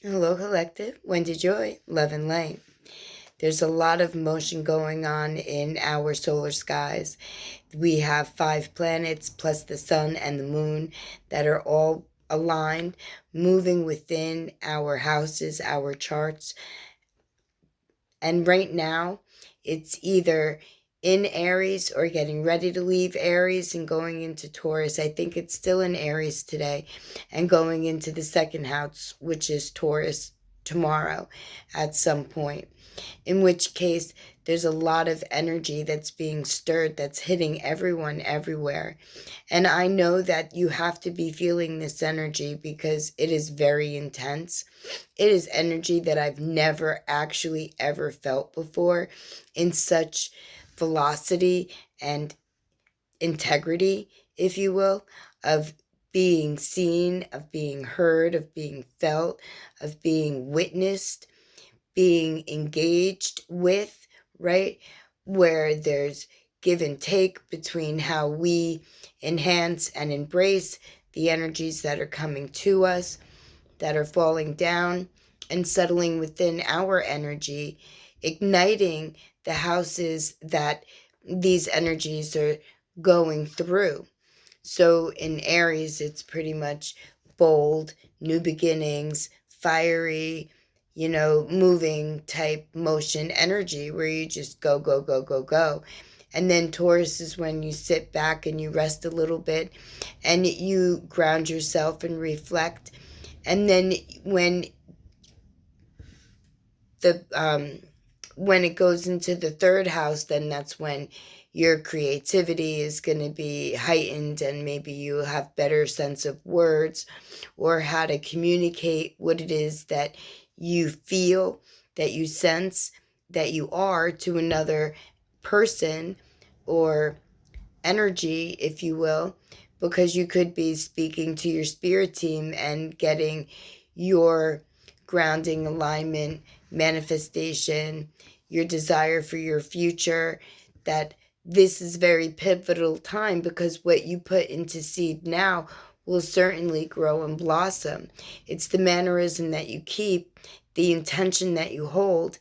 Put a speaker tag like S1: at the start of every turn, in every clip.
S1: Hello, Collective. Wendy Joy, Love and Light. There's a lot of motion going on in our solar skies. We have 5 planets plus the sun and the moon that are all aligned, moving within our houses, our charts. And right now, it's either in Aries or getting ready to leave Aries and going into Taurus. I think it's still in Aries today and going into the second house, which is Taurus tomorrow at some point. In which case, there's a lot of energy that's being stirred that's hitting everyone everywhere. And I know that you have to be feeling this energy because it is very intense. It is energy that I've never actually ever felt before in such velocity and integrity, if you will, of being seen, of being heard, of being felt, of being witnessed, being engaged with, right? Where there's give and take between how we enhance and embrace the energies that are coming to us, that are falling down, and settling within our energy, igniting the houses that these energies are going through. So in Aries, it's pretty much bold, new beginnings, fiery, moving type motion energy where you just go, go, go, go, go. And then Taurus is when you sit back and you rest a little bit and you ground yourself and reflect. And then the when it goes into the third house, then that's when your creativity is going to be heightened and maybe you have better sense of words or how to communicate what it is that you feel, that you sense, that you are to another person or energy, if you will, because you could be speaking to your spirit team and getting your grounding, alignment, manifestation, your desire for your future, that this is very pivotal time because what you put into seed now will certainly grow and blossom. It's the mannerism that you keep, the intention that you hold,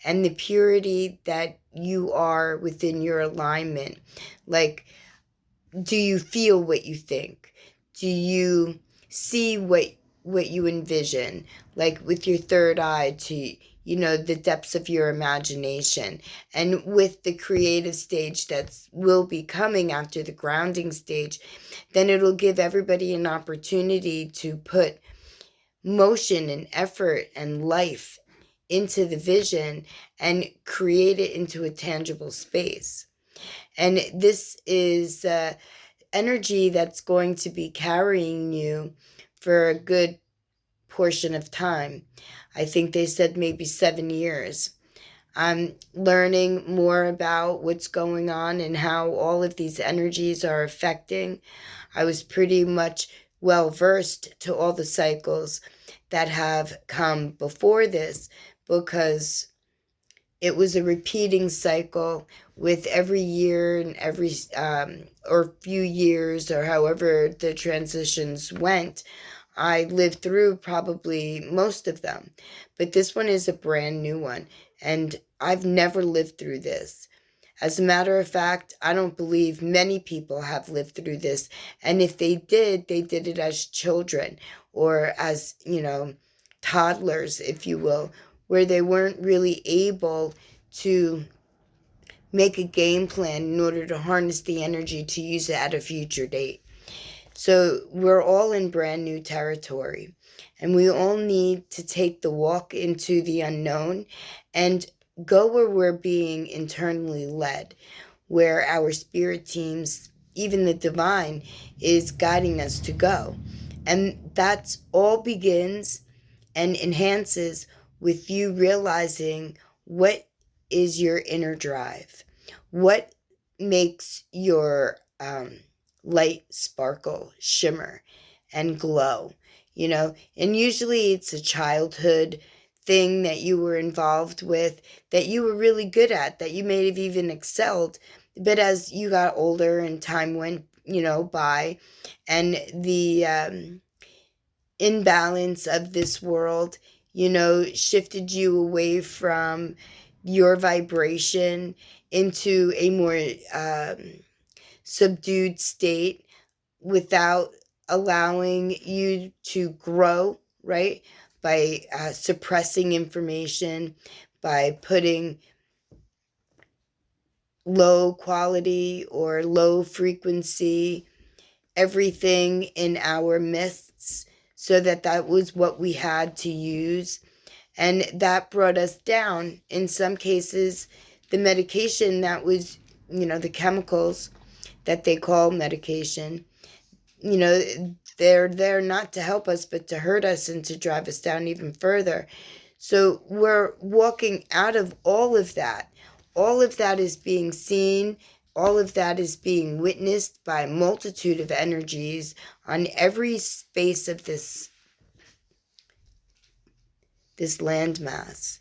S1: and the purity that you are within your alignment. Like, do you feel what you think? Do you see what you envision? Like with your third eye to the depths of your imagination, and with the creative stage that will be coming after the grounding stage, then it'll give everybody an opportunity to put motion and effort and life into the vision and create it into a tangible space. And this is energy that's going to be carrying you for a good portion of time. I think they said maybe 7 years. I'm learning more about what's going on and how all of these energies are affecting. I was pretty much well versed to all the cycles that have come before this because it was a repeating cycle with every year and every or few years or however the transitions went. I lived through probably most of them, but this one is a brand new one, and I've never lived through this. As a matter of fact, I don't believe many people have lived through this, and if they did it as children or as, toddlers, if you will, where they weren't really able to make a game plan in order to harness the energy to use it at a future date. So we're all in brand new territory, and we all need to take the walk into the unknown and go where we're being internally led, where our spirit teams, even the divine, is guiding us to go. And that's all begins and enhances with you realizing what is your inner drive, what makes your light sparkle, shimmer, and glow, and usually it's a childhood thing that you were involved with, that you were really good at, that you may have even excelled. But as you got older and time went, by, and the imbalance of this world, shifted you away from your vibration into a more subdued state without allowing you to grow, right? By suppressing information, by putting low quality or low frequency everything in our midst, so that was what we had to use. And that brought us down. In some cases, the medication that was, the chemicals that they call medication, they're there not to help us, but to hurt us and to drive us down even further. So we're walking out of all of that. All of that is being seen. All of that is being witnessed by a multitude of energies on every space of this landmass.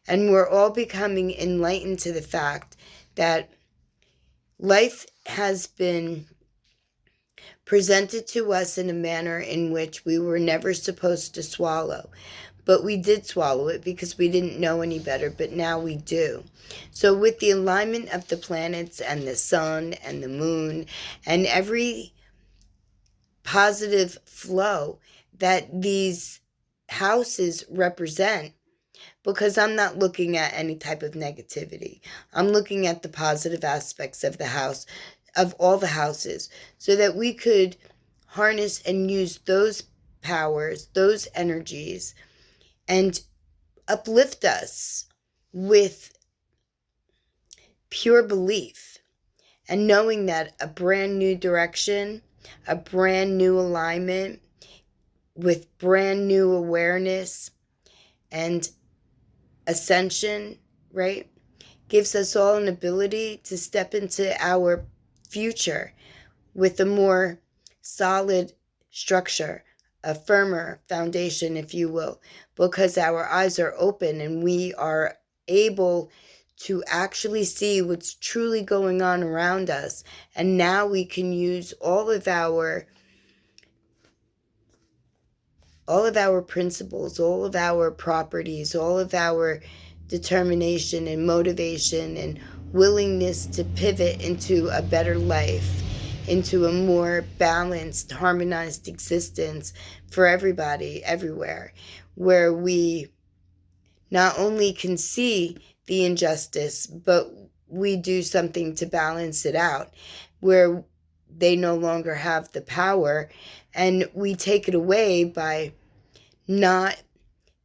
S1: And we're all becoming enlightened to the fact that life has been presented to us in a manner in which we were never supposed to swallow. But we did swallow it because we didn't know any better, but now we do. So with the alignment of the planets and the sun and the moon and every positive flow that these houses represent, because I'm not looking at any type of negativity. I'm looking at the positive aspects of the house, of all the houses, so that we could harness and use those powers, those energies, and uplift us with pure belief and knowing that a brand new direction, a brand new alignment with brand new awareness and ascension, right, gives us all an ability to step into our future with a more solid structure, a firmer foundation, if you will, because our eyes are open and we are able to actually see what's truly going on around us. And now we can use all of our principles, all of our properties, all of our determination and motivation and willingness to pivot into a better life, into a more balanced, harmonized existence for everybody, everywhere, where we not only can see the injustice, but we do something to balance it out, where they no longer have the power, and we take it away by not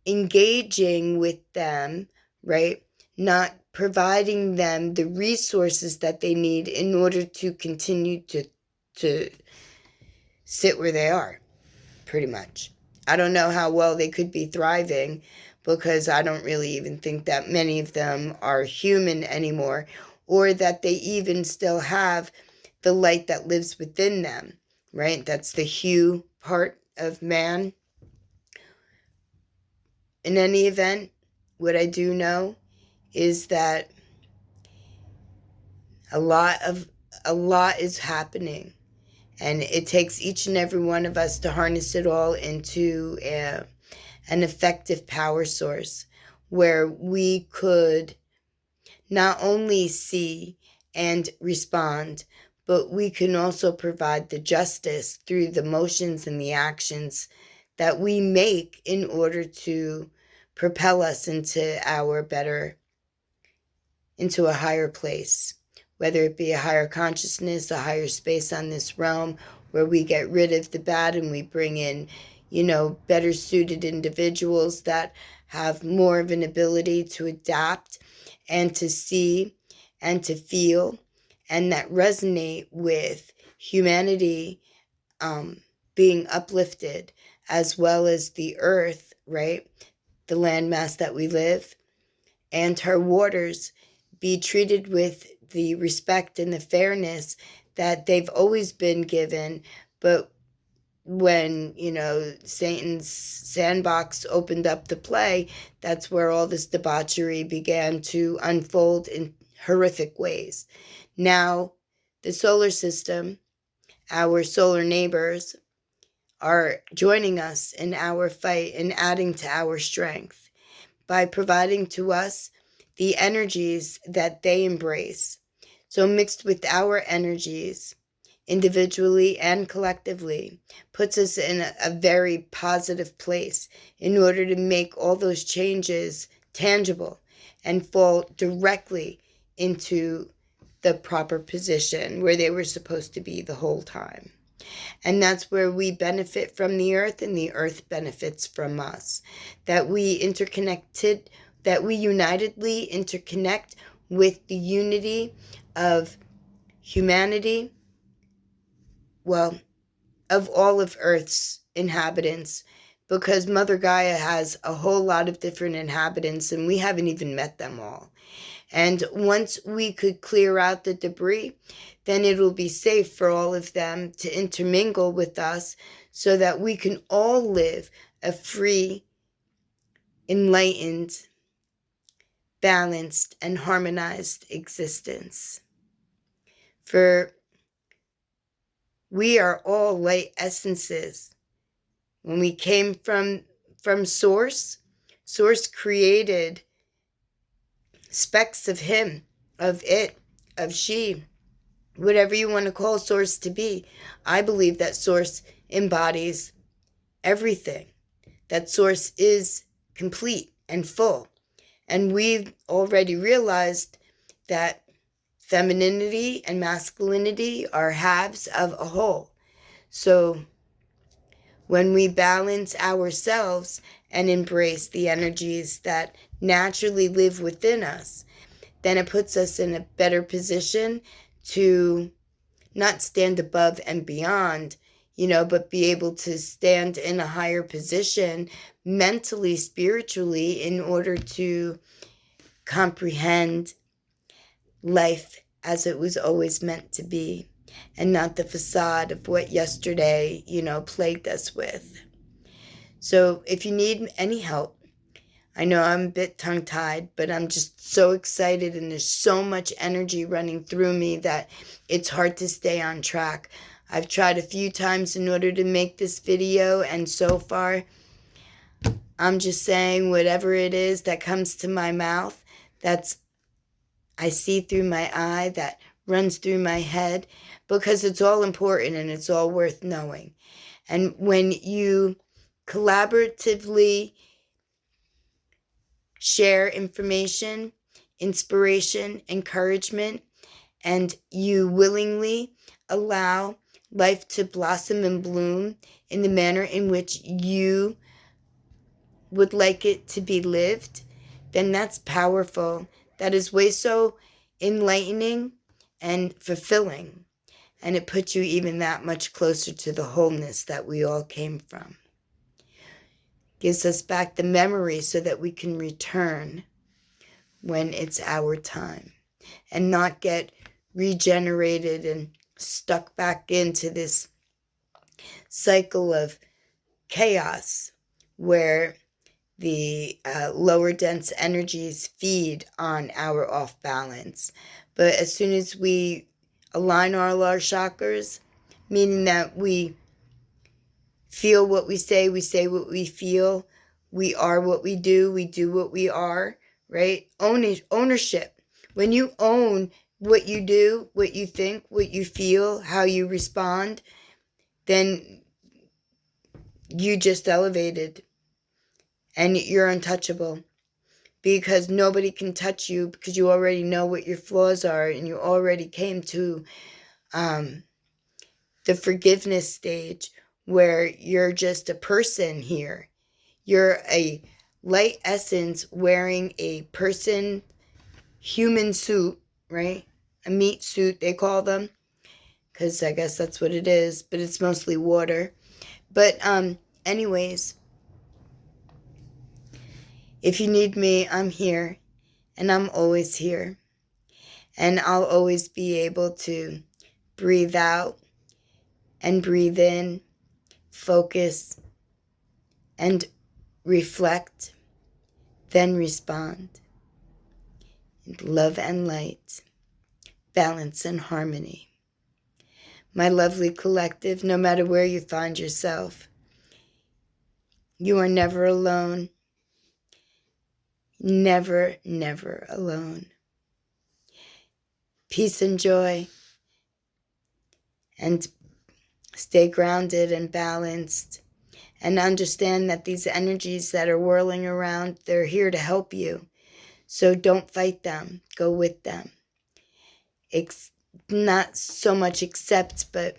S1: engaging with them, right? Not providing them the resources that they need in order to continue to sit where they are, pretty much. I don't know how well they could be thriving, because I don't really even think that many of them are human anymore, or that they even still have the light that lives within them, right? That's the hue part of man. In any event, what I do know is that a lot is happening, and it takes each and every one of us to harness it all into an effective power source, where we could not only see and respond, but we can also provide the justice through the motions and the actions that we make in order to propel us into into a higher place, whether it be a higher consciousness, a higher space on this realm, where we get rid of the bad and we bring in, better suited individuals that have more of an ability to adapt and to see and to feel, and that resonate with humanity being uplifted, as well as the earth, right? The landmass that we live, and her waters be treated with the respect and the fairness that they've always been given. But when, Satan's sandbox opened up the play, that's where all this debauchery began to unfold in horrific ways. Now, the solar system, our solar neighbors, are joining us in our fight and adding to our strength by providing to us the energies that they embrace. So mixed with our energies, individually and collectively, puts us in a very positive place in order to make all those changes tangible and fall directly into the proper position where they were supposed to be the whole time. And that's where we benefit from the earth and the earth benefits from us. That we interconnected, that we unitedly interconnect with the unity of humanity, well, of all of Earth's inhabitants, because Mother Gaia has a whole lot of different inhabitants and we haven't even met them all. And once we could clear out the debris, then it'll be safe for all of them to intermingle with us so that we can all live a free, enlightened, balanced, and harmonized existence. For we are all light essences. When we came from Source, Source created specks of him, of it, of she, whatever you want to call Source to be. I believe that Source embodies everything, that Source is complete and full. And we've already realized that femininity and masculinity are halves of a whole. So when we balance ourselves and embrace the energies that naturally live within us, then it puts us in a better position to not stand above and beyond, but be able to stand in a higher position mentally, spiritually, in order to comprehend life as it was always meant to be, and not the facade of what yesterday, plagued us with. So if you need any help, I know I'm a bit tongue-tied, but I'm just so excited and there's so much energy running through me that it's hard to stay on track. I've tried a few times in order to make this video, and so far, I'm just saying whatever it is that comes to my mouth, that's I see through my eye, that runs through my head, because it's all important and it's all worth knowing. And when you collaboratively share information, inspiration, encouragement, and you willingly allow life to blossom and bloom in the manner in which you would like it to be lived, then that's powerful. That is way so enlightening and fulfilling. And it puts you even that much closer to the wholeness that we all came from. Gives us back the memory so that we can return when it's our time and not get regenerated and stuck back into this cycle of chaos where the lower dense energies feed on our off balance. But as soon as we align all our chakras, meaning that we feel what we say what we feel, we are what we do what we are, right? Ownership. When you own what you do, what you think, what you feel, how you respond, then you just elevated. And you're untouchable because nobody can touch you because you already know what your flaws are and you already came to the forgiveness stage where you're just a person here. You're a light essence wearing a person human suit, right? A meat suit, they call them, because I guess that's what it is, but it's mostly water. But anyways, if you need me, I'm here, and I'm always here. And I'll always be able to breathe out and breathe in, focus, and reflect, then respond. Love and light, balance and harmony. My lovely collective, no matter where you find yourself, You are never alone. Never, never alone. Peace and joy. And stay grounded and balanced. And understand that these energies that are whirling around, they're here to help you. So don't fight them. Go with them. Not so much accept, but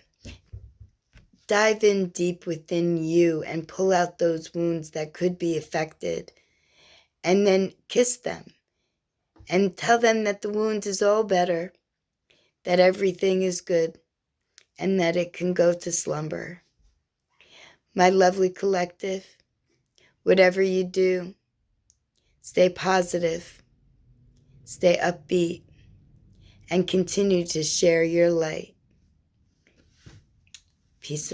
S1: dive in deep within you and pull out those wounds that could be affected. And then kiss them. And tell them that the wound is all better. That everything is good. And that it can go to slumber. My lovely collective, whatever you do, stay positive, stay upbeat, and continue to share your light. Peace.